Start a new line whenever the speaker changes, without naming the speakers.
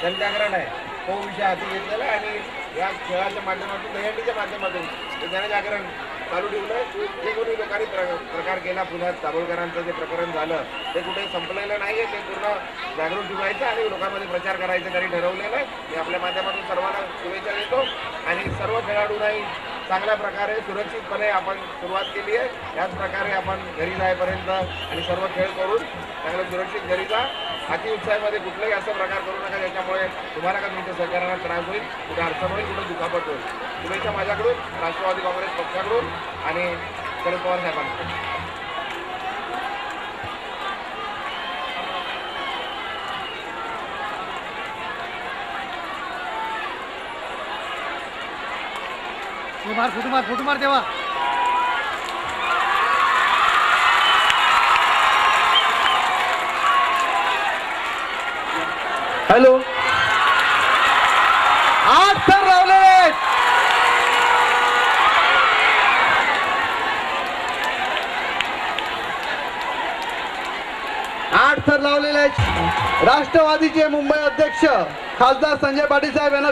जनजागरण आहे तो विषय हाती घेतलेला आहे आणि या खेळाच्या माध्यमातून दहीहंडीच्या माध्यमातून हे जनजागरण चालू ठेवलं. जे कोणी लोकांनी प्रकार केला पुण्यात दाभोळकरांचं जे प्रकरण झालं ते कुठे संपलेलं नाही आहे. ते पूर्ण जागृत ठेवायचं आणि लोकांमध्ये प्रचार करायचं त्यांनी ठरवलेलं आहे. मी आपल्या माध्यमातून सर्वांना शुभेच्छा देतो आणि सर्व खेळाडूंनाही चांगल्या प्रकारे सुरक्षितपणे आपण सुरुवात केली आहे. याच प्रकारे आपण घरी जाईपर्यंत आणि सर्व खेळ करून चांगलं सुरक्षित घरी जा. अतिउत्साहामध्ये कुठलाही असा प्रकार करू नका ज्याच्यामुळे तुम्हाला का तुमच्या सहकार्याला त्रास होईल, कुठे अडचण होईल, कुठे दुखापत होईल. शुभेच्छा माझ्याकडून, राष्ट्रवादी काँग्रेस पक्षाकडून आणि शरद पवार साहेबांकडून.
फोटो मार देवा. हॅलो, 8 थर लावलेले आहेत. 8 थर लावलेले आहेत. राष्ट्रवादीचे मुंबई अध्यक्ष खासदार संजय पाटील साहेब यांना